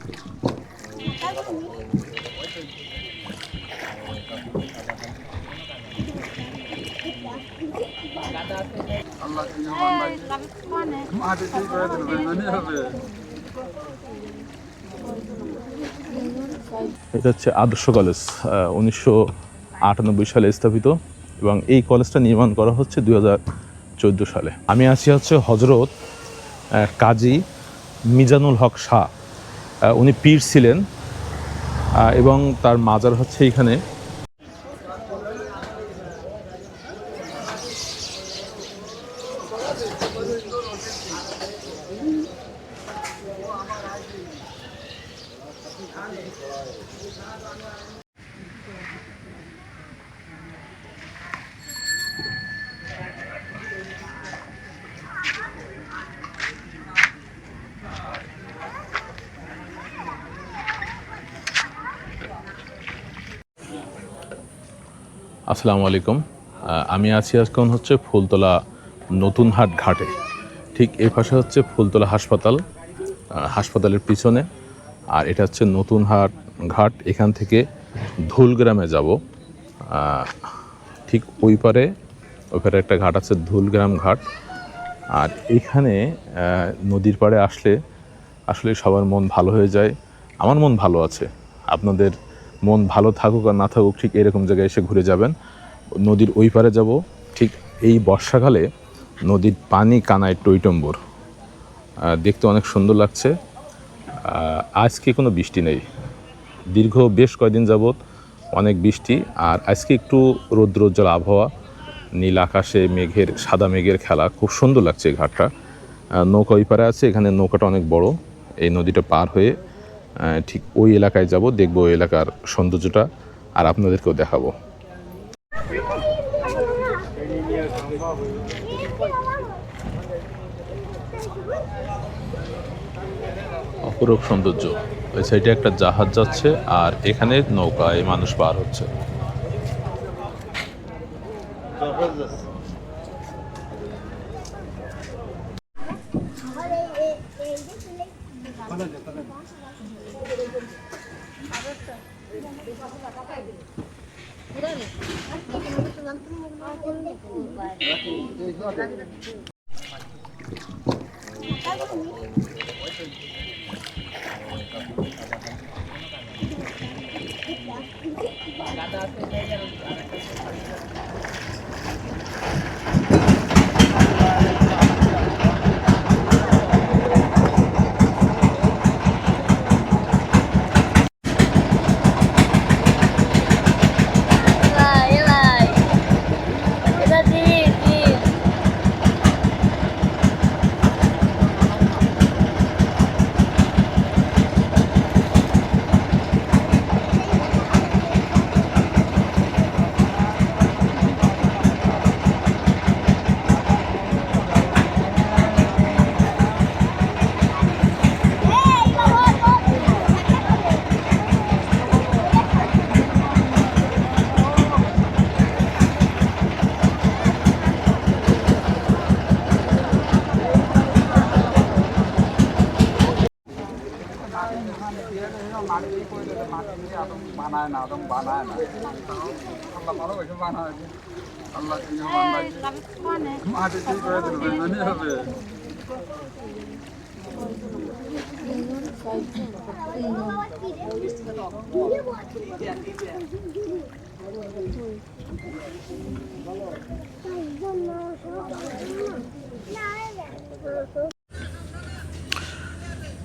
এটা হচ্ছে আদর্শ কলেজ, 1998 সালে স্থাপিত এবং এই কলেজটা নির্মাণ করা হচ্ছে 2014 সালে। আমি আছি হচ্ছে হজরত কাজী মিজানুল হক শাহ। উনি পীর ছিলেন এবং তার মাজার হচ্ছে এখানে। আসসালামু আলাইকুম। আমি আছি এখন হচ্ছে ফুলতলা নতুন হাট ঘাটে। ঠিক এই পাশে হচ্ছে ফুলতলা হাসপাতাল, হাসপাতালের পিছনে। আর এটা হচ্ছে নতুন হাট ঘাট। এখান থেকে ধুলগ্রামে যাব। ঠিক ওই পারে একটা ঘাট আছে, ধুলগ্রাম ঘাট। আর এখানে নদীর পাড়ে আসলে সবার মন ভালো হয়ে যায়। আমার মন ভালো আছে। আপনাদের মন ভালো থাকুক আর না থাকুক, ঠিক এরকম জায়গায় এসে ঘুরে যাবেন। নদীর ওই পারে যাব। ঠিক এই বর্ষাকালে নদীর পানি কানায় টইটম্বুর, দেখতে অনেক সুন্দর লাগছে। আজকে কোনো বৃষ্টি নেই, দীর্ঘ বেশ কয়েকদিন যাবৎ অনেক বৃষ্টি। আর আজকে একটু রৌদ্রোজ্জ্বল আবহাওয়া, নীল আকাশে সাদা মেঘের খেলা, খুব সুন্দর লাগছে এই ঘাটটা। নৌকা ওই পারে আছে, এখানে নৌকাটা অনেক বড়। এই নদীটা পার হয়ে ঠিক ওই এলাকায় যাব, দেখবো ওই এলাকার সৌন্দর্যটা আর আপনাদেরকেও দেখাবো। অপরূপ সৌন্দর্য। ওই সাইডে একটা জাহাজ যাচ্ছে আর এখানে নৌকায় মানুষ পার হচ্ছে।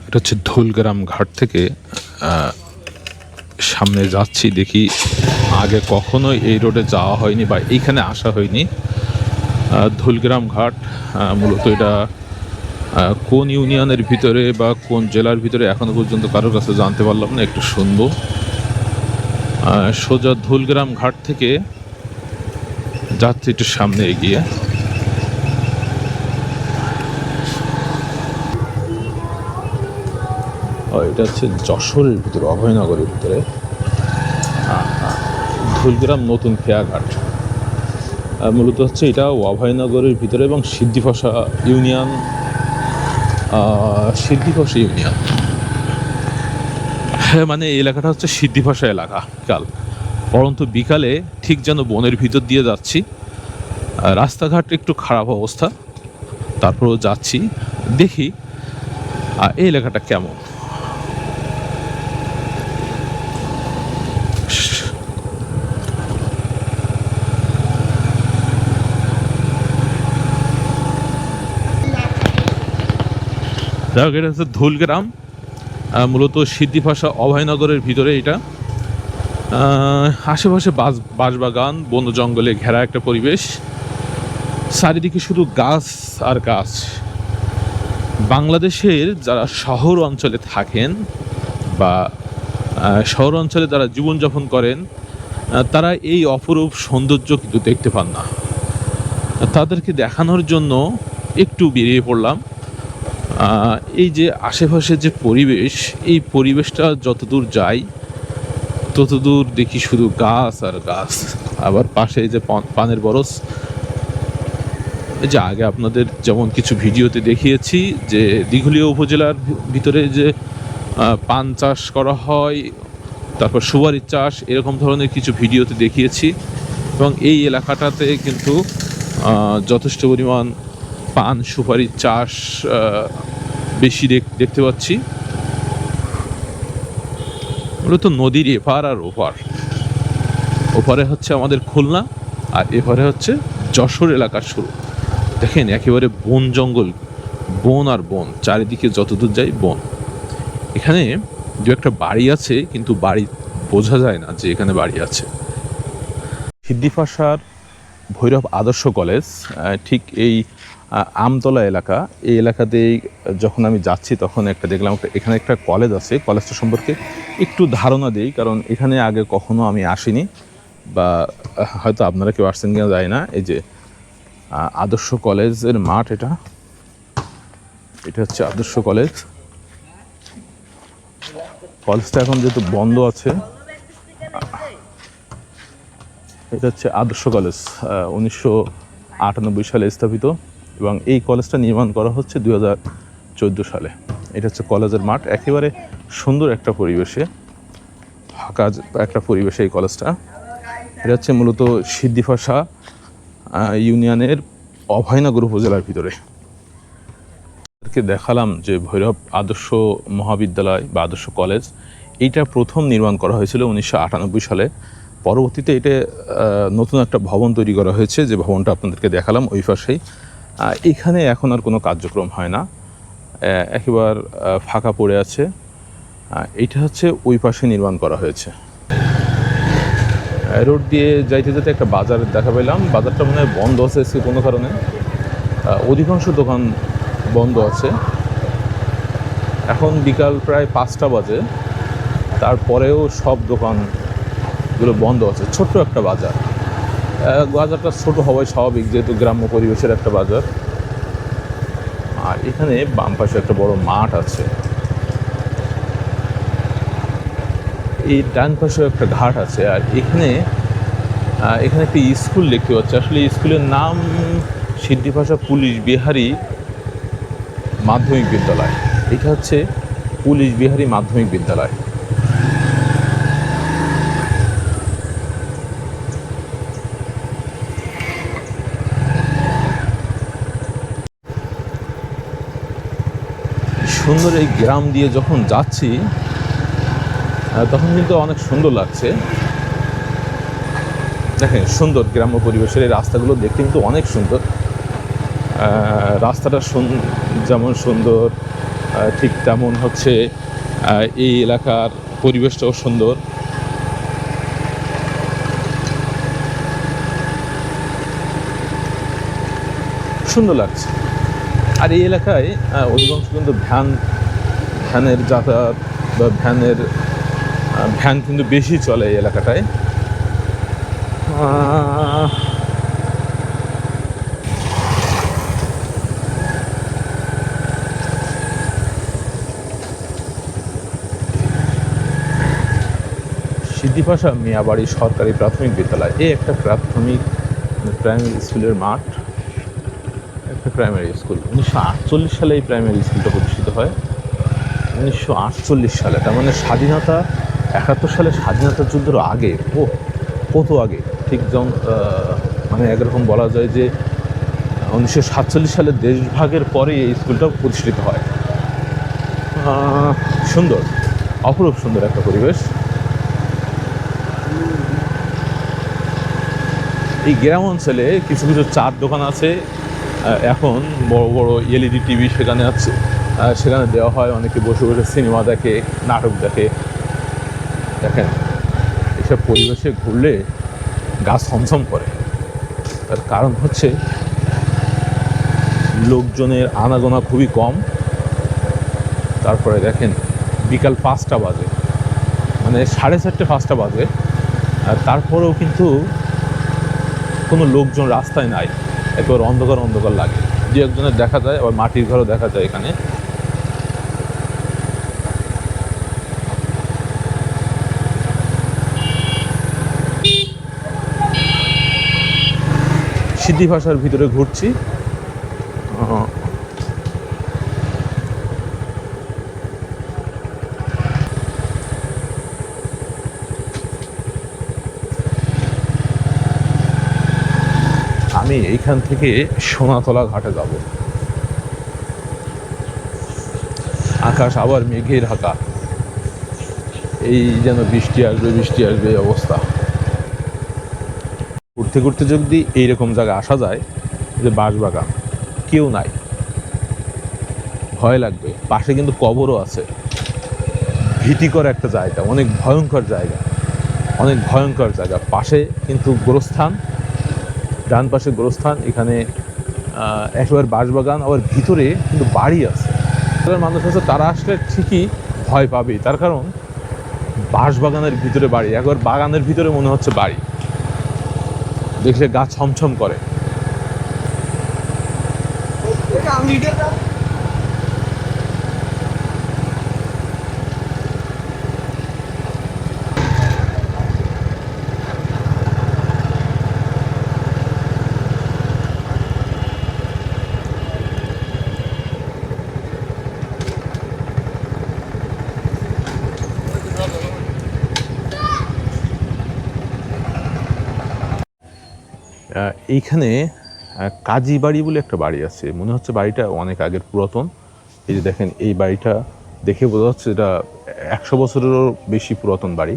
এটা হচ্ছে ধুলগ্রাম ঘাট থেকে সামনে যাচ্ছি। দেখি, আগে কখনোই এই রোডে যাওয়া হয়নি বা এইখানে আসা হয়নি। ধুলগ্রাম ঘাট মূলত এটা কোন ইউনিয়নের ভিতরে বা কোন জেলার ভিতরে এখনো পর্যন্ত কারোর কাছে জানতে পারলাম না, একটু শুনবো। সোজা ধুলগ্রাম ঘাট থেকে যাচ্ছি একটু সামনে এগিয়ে। এটা হচ্ছে যশোরের ভিতরে, অভয়নগরের ভিতরে ধুলগ্রাম নতুন খেয়াঘাট। মূলত হচ্ছে এটা অভয়নগরের ভিতরে এবং সিদ্ধিফসা ইউনিয়ন। হ্যাঁ, মানে এই এলাকাটা হচ্ছে সিদ্ধিভাষা এলাকা। পরন্তু বিকালে ঠিক যেন বনের ভিতর দিয়ে যাচ্ছি। রাস্তাঘাট একটু খারাপ অবস্থা, তারপরেও যাচ্ছি, দেখি এই এলাকাটা কেমন। যাই হোক, এটা হচ্ছে ধুলগ্রাম, মূলত সিদ্ধিভাষা অভয়নগরের ভিতরে এটা। আশেপাশে বাঁশবাগান, বন জঙ্গলে ঘেরা একটা পরিবেশ, চারিদিকে শুধু গাছ আর গাছ। বাংলাদেশের যারা শহর অঞ্চলে থাকেন বা শহর অঞ্চলে যারা জীবনযাপন করেন, তারা এই অপরূপ সৌন্দর্য কিন্তু দেখতে পান না। তাদেরকে দেখানোর জন্য একটু বেরিয়ে পড়লাম। এই যে আশেপাশে যে পরিবেশ, এই পরিবেশটা যতদূর যাই ততদূর দেখি শুধু গাছ আর গাছ। আবার পাশে এই যে পানের বরজ, এই যে আগে আপনাদের যেমন কিছু ভিডিওতে দেখিয়েছি যে দিঘুলিয়া উপজেলার ভিতরে যে পান চাষ করা হয়, তারপর সুপারির চাষ, এরকম ধরনের কিছু ভিডিওতে দেখিয়েছি। এবং এই এলাকাটাতে কিন্তু যথেষ্ট পরিমাণ পান সুপারির চাষ বেশি দেখতে পাচ্ছি। মূলত নদীর এপার আর ওপারে হচ্ছে আমাদের খুলনা, আর এপারে হচ্ছে যশোর এলাকার শুরু। দেখেন একেবারে বন জঙ্গল, বন আর বন, চারিদিকে যতদূর যাই বন। এখানে দু একটা বাড়ি আছে, কিন্তু বাড়ি বোঝা যায় না যে এখানে বাড়ি আছে। সিদ্ধিভাষার ভৈরব আদর্শ কলেজ ঠিক এই আমতলা এলাকা, এই এলাকাতেই যখন আমি যাচ্ছি তখন একটা দেখলাম এখানে একটা কলেজ আছে। কলেজটা সম্পর্কে একটু ধারণা দিই, কারণ এখানে আগে কখনো আমি আসিনি, বা হয়তো আপনারা কেউ আসছেন কিনা যায় না। এই যে আদর্শ কলেজের মাঠ, এটা হচ্ছে আদর্শ কলেজ। কলেজটা এখন যেহেতু বন্ধ আছে। এটা হচ্ছে আদর্শ কলেজ, 1998 সালে স্থাপিত, এবং এই কলেজটা নির্মাণ করা হচ্ছে 2014 সালে। এটা হচ্ছে কলেজের মাঠ, একেবারে সুন্দর একটা পরিবেশে, ফাঁকা একটা পরিবেশে এই কলেজটা। এটা হচ্ছে মূলত সিদ্ধিভাষা ইউনিয়নের অভয়নগর উপজেলার ভিতরে। দেখালাম যে ভৈরব আদর্শ মহাবিদ্যালয় বা আদর্শ কলেজ, এইটা প্রথম নির্মাণ করা হয়েছিল 1998 সালে। পরবর্তীতে এটা নতুন একটা ভবন তৈরি করা হয়েছে, যে ভবনটা আপনাদেরকে দেখালাম ওই পাশেই। এখানে এখন আর কোনো কার্যক্রম হয় না, একেবারে ফাঁকা পড়ে আছে। এইটা হচ্ছে ওই পাশে নির্মাণ করা হয়েছে। রোড দিয়ে যাইতে যেতে একটা বাজার দেখা পেলাম। বাজারটা মনে হয় বন্ধ আছে কোনো কারণে, অধিকাংশ দোকান বন্ধ আছে। এখন বিকাল প্রায় 5টা বাজে, তারপরেও সব দোকানগুলো বন্ধ আছে। ছোট্ট একটা বাজার, বাজারটা ছোট হওয়াই স্বাভাবিক, যেহেতু গ্রাম্য পরিবেশের একটা বাজার। আর এখানে বাম পাশে একটা বড় মাঠ আছে, এই ডান পাশে একটা ঘাট আছে। আর এখানে একটি স্কুল দেখতে পাচ্ছি। আসলে স্কুলের নাম সিদ্ধিভাষা পুলিশ বিহারী মাধ্যমিক বিদ্যালয়। এটা হচ্ছে পুলিশ বিহারী মাধ্যমিক বিদ্যালয়। সুন্দর এই গ্রাম দিয়ে যখন যাচ্ছি তখন কিন্তু অনেক সুন্দর লাগছে। দেখেন সুন্দর গ্রাম্য পরিবেশের এই রাস্তাগুলো দেখতে কিন্তু অনেক সুন্দর। রাস্তাটা যেমন সুন্দর, ঠিক তেমন হচ্ছে এই এলাকার পরিবেশটাও সুন্দর। সুন্দর লাগছে। আর এই এলাকায় অধিকাংশ কিন্তু ভ্যানের যাতায়াত বা ভ্যান কিন্তু বেশি চলে এই এলাকাটায়। সিদ্ধিভাষা মিয়াবাড়ি সরকারি প্রাথমিক বিদ্যালয়, এই একটা প্রাইমারি স্কুলের মাঠ, একটা প্রাইমারি স্কুল। 1948 সালে এই প্রাইমারি স্কুলটা প্রতিষ্ঠিত হয়। 1948 সালে, তার মানে স্বাধীনতা 71 সালে স্বাধীনতা যুদ্ধের আগে। ও কত আগে! ঠিক যেমন মানে একরকম বলা যায় যে 1947 সালে দেশভাগের পরে এই স্কুলটা প্রতিষ্ঠিত হয়। সুন্দর, অপরূপ সুন্দর একটা পরিবেশ। এই গ্রাম অঞ্চলে কিছু কিছু চার দোকান আছে, এখন বড় বড় এলইডি টিভি সেখানে আছে, সেখানে দেওয়া হয়, অনেকে বসে বসে সিনেমা দেখে, নাটক দেখে। দেখেন, এসব পরিবেশে ঘুরলে গা ছমছম করে। তার কারণ হচ্ছে লোকজনের আনাগোনা খুবই কম। তারপরে দেখেন বিকাল 5টা বাজে, মানে 4:30 5টা বাজে, তারপরেও কিন্তু কোনো লোকজন রাস্তায় নাই, একেবারে অন্ধকার অন্ধকার লাগে। দু একজনের দেখা যায়, আবার মাটির ঘরও দেখা যায় এখানে। সিদ্ধি ভাষার ভিতরে ঘুরছি। আমি এইখান থেকে সোনাতলা ঘাটে যাব। আকাশ আবার মেঘে ঢাকা, এই যেন বৃষ্টি আসবে বৃষ্টি আসবে এই অবস্থা। ঘুরতে ঘুরতে যদি এইরকম জায়গায় আসা যায় যে বাঁশবাগান, কেউ নাই, ভয় লাগবে। পাশে কিন্তু কবরও আছে। ভীতিকর একটা জায়গা, অনেক ভয়ঙ্কর জায়গা, অনেক ভয়ঙ্কর জায়গা। পাশে কিন্তু গোরস্থান, ডান পাশে গোরস্থান, এখানে একেবারে বাঁশবাগান, আবার ভিতরে কিন্তু বাড়ি আছে। মানুষ আছে, তারা আসলে ঠিকই ভয় পাবে, তার কারণ বাঁশবাগানের ভিতরে বাড়ি, একবার বাগানের ভিতরে মনে হচ্ছে বাড়ি, দেখলে গা ছমছম করে। এইখানে কাজী বাড়ি বলে একটা বাড়ি আছে, মনে হচ্ছে বাড়িটা অনেক আগের, পুরাতন। এই যে দেখেন, এই বাড়িটা দেখে বোঝা যাচ্ছে এটা 100 বছরেরও বেশি পুরাতন বাড়ি।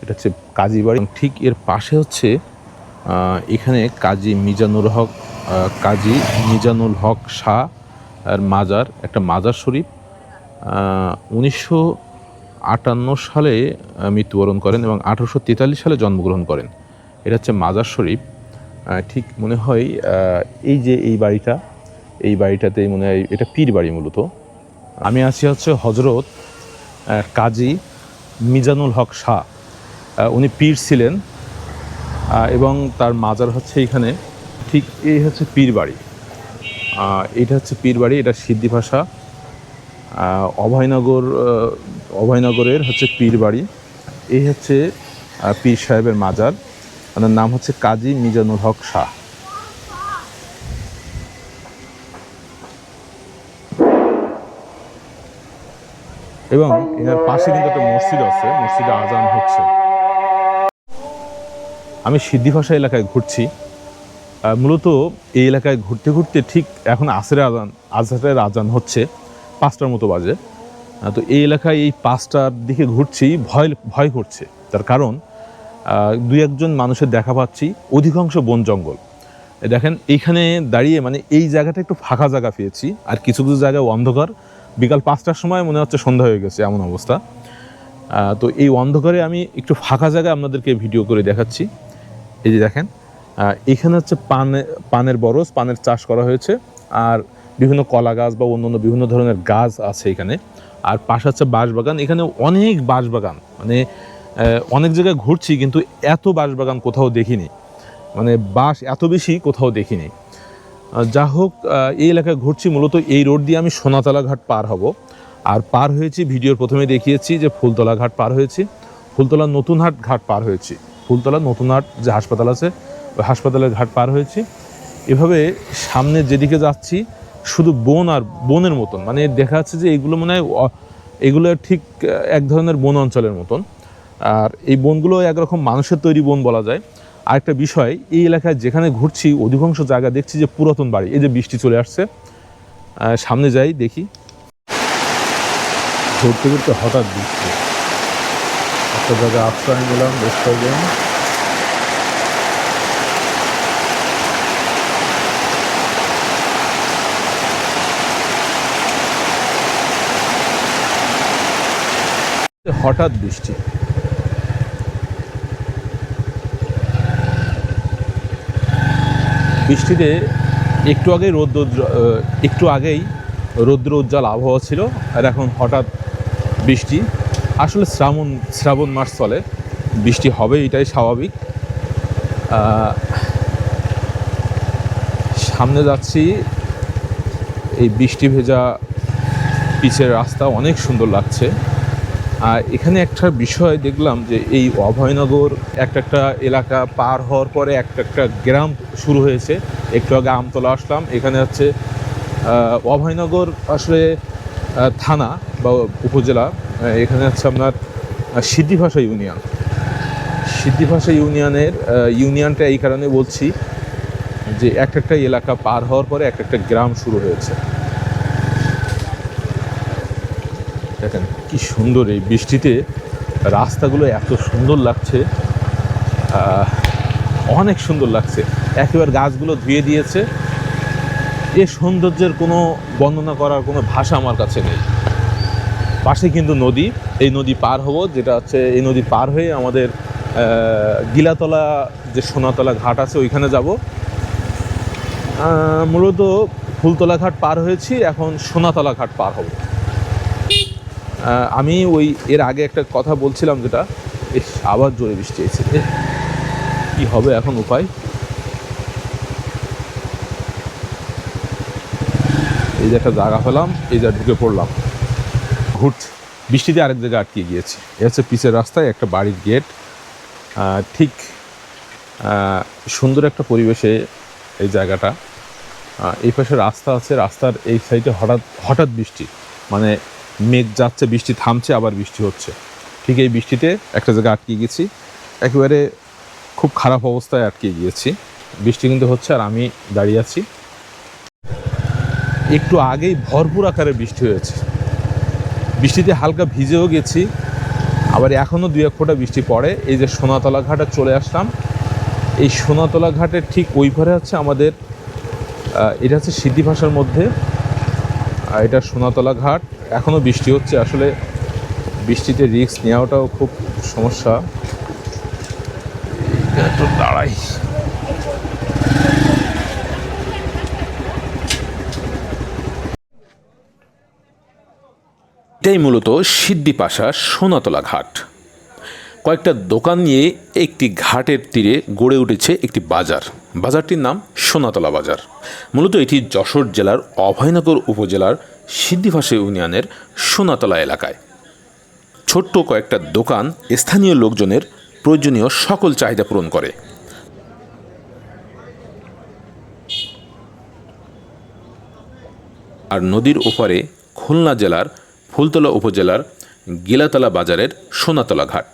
এটা হচ্ছে কাজী বাড়ি। ঠিক এর পাশে হচ্ছে এখানে কাজী মিজানুল হক শাহ আর মাজার, একটা মাজার শরীফ। 1958 সালে মৃত্যুবরণ করেন এবং 1843 সালে জন্মগ্রহণ করেন। এটা হচ্ছে মাজার শরীফ। ঠিক মনে হয় এই যে এই বাড়িটাতেই মনে হয় এটা পীর বাড়ি মূলত। আমি আছি হচ্ছে হজরত কাজী মিজানুল হক শাহ, উনি পীর ছিলেন এবং তার মাজার হচ্ছে এখানে। ঠিক এই হচ্ছে পীর বাড়ি, এটা হচ্ছে পীর বাড়ি। এটা সিদ্ধি ভাষা, অভয়নগরের হচ্ছে পীর বাড়ি। এই হচ্ছে পীর সাহেবের মাজার, ওনার নাম হচ্ছে কাজী মিজানুল হক শাহ। এবং এর পাশে কিন্তু একটা মসজিদ আছে, মসজিদে আজান হচ্ছে। আমি সিদ্ধি ভাষা এলাকায় ঘুরছি। মূলত এই এলাকায় ঘুরতে ঘুরতে ঠিক এখন আসরের আজান হচ্ছে, 5টার মতো বাজে। তো এই এলাকায় এই 5টার দিকে ঘুরছি, ভয় করছে। তার কারণ দুই একজন মানুষের দেখা পাচ্ছি, অধিকাংশ বন জঙ্গল। দেখেন এইখানে দাঁড়িয়ে, মানে এই জায়গাটা একটু ফাঁকা জায়গা পেয়েছি, আর কিছু কিছু জায়গায় অন্ধকার। বিকাল 5টার সময় মনে হচ্ছে সন্ধ্যা হয়ে গেছে, এমন অবস্থা। তো এই অন্ধকারে আমি একটু ফাঁকা জায়গায় আপনাদেরকে ভিডিও করে দেখাচ্ছি। এই যে দেখেন, এখানে হচ্ছে পানের বরজ, পানের চাষ করা হয়েছে, আর বিভিন্ন কলা গাছ বা অন্যান্য বিভিন্ন ধরনের গাছ আছে এখানে। আর পাশে হচ্ছে বাঁশবাগান, এখানে অনেক বাঁশবাগান, মানে অনেক জায়গায় ঘুরছি কিন্তু এত বাঁশবাগান কোথাও দেখিনি, মানে বাঁশ এত বেশি কোথাও দেখিনি। যা হোক, এই এলাকায় ঘুরছি মূলত। এই রোড দিয়ে আমি সোনাতলা ঘাট পার হব, আর পার হয়েছি, ভিডিওর প্রথমে দেখিয়েছি যে ফুলতলা ঘাট পার হয়েছি, ফুলতলা নতুনহাট ঘাট পার হয়েছি, ফুলতলা নতুনহাট যে হাসপাতাল আছে ওই হাসপাতালের ঘাট পার হয়েছি। এভাবে সামনে যেদিকে যাচ্ছি শুধু বন আর বনের মতন, মানে দেখা যাচ্ছে যে এইগুলো মনে হয় এগুলো ঠিক এক ধরনের বন অঞ্চলের মতন। আর এই বনগুলো একরকম মানুষের তৈরি বন বলা যায়। আরেকটা বিষয়, এই এলাকায় যেখানে ঘুরছি অধিকাংশ জায়গা দেখছি যে পুরাতন বাড়ি। এই যে বৃষ্টি চলে আসছে, সামনে যাই দেখি। ঘুরতে ঘুরতে হঠাৎ বৃষ্টি, একটা জায়গায় আশ্রয় নিলাম বেশ কয়েকজন। হঠাৎ বৃষ্টি, বৃষ্টিতে একটু আগেই রৌদ্র উজ্জ্বল আবহাওয়া ছিল, আর এখন হঠাৎ বৃষ্টি। আসলে শ্রাবণ মাস চলে, বৃষ্টি হবে, এটাই স্বাভাবিক। সামনে যাচ্ছি, এই বৃষ্টি ভেজা পিচের রাস্তা অনেক সুন্দর লাগছে। আর এখানে একটা বিষয় দেখলাম যে এই অভয়নগর একটা এলাকা পার হওয়ার পরে একটা গ্রাম শুরু হয়েছে। একটু আগে আমতলা আসলাম, এখানে হচ্ছে অভয়নগর আসলে থানা বা উপজেলা। এখানে হচ্ছে আপনার সিদ্ধিভাষা ইউনিয়নের ইউনিয়নটা এই কারণে বলছি যে একটা এলাকা পার হওয়ার পরে একটা গ্রাম শুরু হয়েছে। দেখেন কি সুন্দর, এই বৃষ্টিতে রাস্তাগুলো এত সুন্দর লাগছে, অনেক সুন্দর লাগছে। একেবারে গাছগুলো ধুয়ে দিয়েছে। এ সৌন্দর্যের কোনো বর্ণনা করার কোনো ভাষা আমার কাছে নেই। পাশে কিন্তু নদী, এই নদী পার হব, যেটা হচ্ছে এই নদী পার হয়ে আমাদের গিলাতলা যে সোনাতলা ঘাট আছে ওইখানে যাব। মূলত ফুলতলা ঘাট পার হয়েছি, এখন সোনাতলা ঘাট পার হব। আমি এর আগে একটা কথা বলছিলাম, যেটা আবার জোরে বৃষ্টি এসেছে, কি হবে এখন উপায়। এই যে একটা জায়গা পেলাম, এই যা ঢুকে পড়লাম, ঘুরছে বৃষ্টিতে আরেক জায়গায় আটকে গিয়েছে। এ হচ্ছে পিচের রাস্তায় একটা বাড়ির গেট। ঠিক সুন্দর একটা পরিবেশে এই জায়গাটা। এই পাশে রাস্তা আছে, রাস্তার এই সাইডে হঠাৎ বৃষ্টি, মানে মেঘ যাচ্ছে, বৃষ্টি থামছে, আবার বৃষ্টি হচ্ছে। ঠিক এই বৃষ্টিতে একটা জায়গায় আটকে গেছি, একেবারে খুব খারাপ অবস্থায় আটকে গিয়েছি। বৃষ্টি কিন্তু হচ্ছে আর আমি দাঁড়িয়ে আছি। একটু আগেই ভরপুর আকারে বৃষ্টি হয়েছে, বৃষ্টিতে হালকা ভিজেও গেছি, আবার এখনও 2-1 ফোঁটা বৃষ্টি পড়ে। এই যে সোনাতলা ঘাটে চলে আসলাম, এই সোনাতলা ঘাটের ঠিক ওই পারে হচ্ছে আমাদের, এটা হচ্ছে সিদ্ধিভাষার মধ্যে, এটা সোনাতলা ঘাট। এখনও বৃষ্টি হচ্ছে, আসলে বৃষ্টিতে রিস্ক নেওয়াটাও খুব সমস্যা। একটু দাঁড়াই, এটাই মূলত সিদ্ধিপাশা সোনাতলা ঘাট। কয়েকটা দোকান নিয়ে একটি ঘাটের তীরে গড়ে উঠেছে একটি বাজার। বাজারটির নাম সোনাতলা বাজার। মূলত এটি যশোর জেলার অভয়নগর উপজেলার সিদ্ধিভাষা ইউনিয়নের সোনাতলা এলাকায়। ছোট্ট কয়েকটা দোকান স্থানীয় লোকজনের প্রয়োজনীয় সকল চাহিদা পূরণ করে। আর নদীর ওপারে খুলনা জেলার ফুলতলা উপজেলার গিলাতলা বাজারের সোনাতলা ঘাট।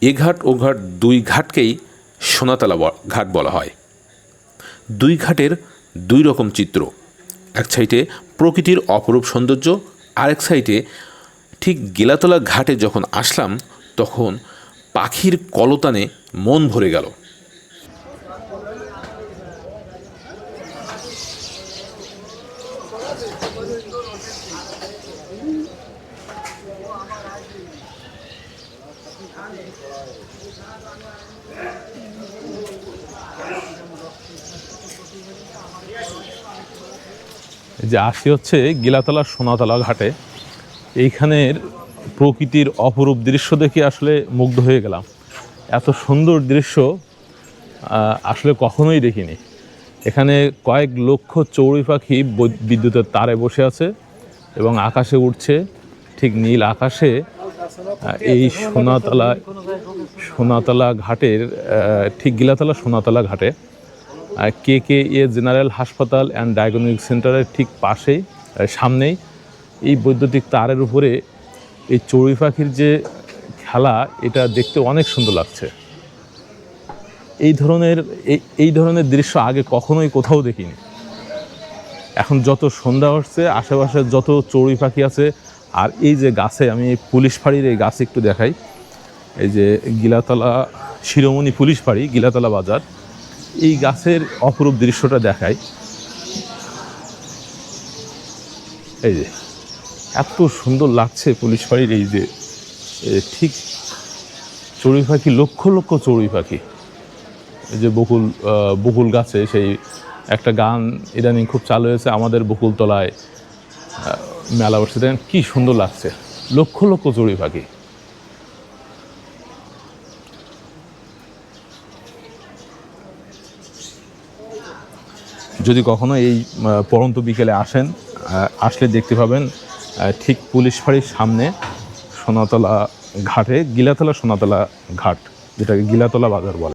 এ ঘাট ও ঘাট, দুই ঘাটকেই সোনাতলা ঘাট বলা হয়। দুই ঘাটের দুই রকম চিত্র, এক সাইডে প্রকৃতির অপরূপ সৌন্দর্য, আরেক সাইডে ঠিক গিলাতলা ঘাটে যখন আসলাম তখন পাখির কলতানে মন ভরে গেল। যে আসি হচ্ছে গিলাতলা সোনাতলা ঘাটে, এইখানের প্রকৃতির অপরূপ দৃশ্য দেখে আসলে মুগ্ধ হয়ে গেলাম। এত সুন্দর দৃশ্য আসলে কখনোই দেখিনি। এখানে কয়েক লক্ষ চড়ুই পাখি বিদ্যুতের তারে বসে আছে এবং আকাশে উঠছে। ঠিক নীল আকাশে এই সোনাতলা ঘাটের, ঠিক গিলাতলা সোনাতলা ঘাটে KKA জেনারেল হাসপাতাল অ্যান্ড ডায়াগনস্টিক সেন্টারের ঠিক পাশেই, সামনেই এই বৈদ্যুতিক তারের উপরে এই চড়ুই পাখির যে খেলা, এটা দেখতে অনেক সুন্দর লাগছে। এই ধরনের দৃশ্য আগে কখনোই কোথাও দেখিনি। এখন যত সন্ধ্যা হচ্ছে, আশেপাশে যত চড়ুই পাখি আছে, আর এই যে গাছে, আমি পুলিশ ফাঁড়ির এই গাছে একটু দেখাই, এই যে গিলাতলা শিরোমণি পুলিশ ফাঁড়ি, গিলাতলা বাজার, এই গাছের অপরূপ দৃশ্যটা দেখায়। এই যে এত সুন্দর লাগছে পুলিশ ফাঁড়ির এই যে ঠিক চড়ুই পাখি, লক্ষ লক্ষ চড়ুই পাখি। এই যে বকুল গাছে সেই একটা গান ইদানিং খুব চালু হয়েছে, আমাদের বকুলতলায় মেলা বসে, দেখেন কি সুন্দর লাগছে, লক্ষ লক্ষ চড়ুই পাখি। যদি কখনো এই পড়ন্ত বিকেলে আসেন, আসলে দেখতে পাবেন ঠিক পুলিশ ফাঁড়ির সামনে সোনাতলা ঘাটে, গিলাতলা সোনাতলা ঘাট, যেটাকে গিলাতলা বাজার বলে।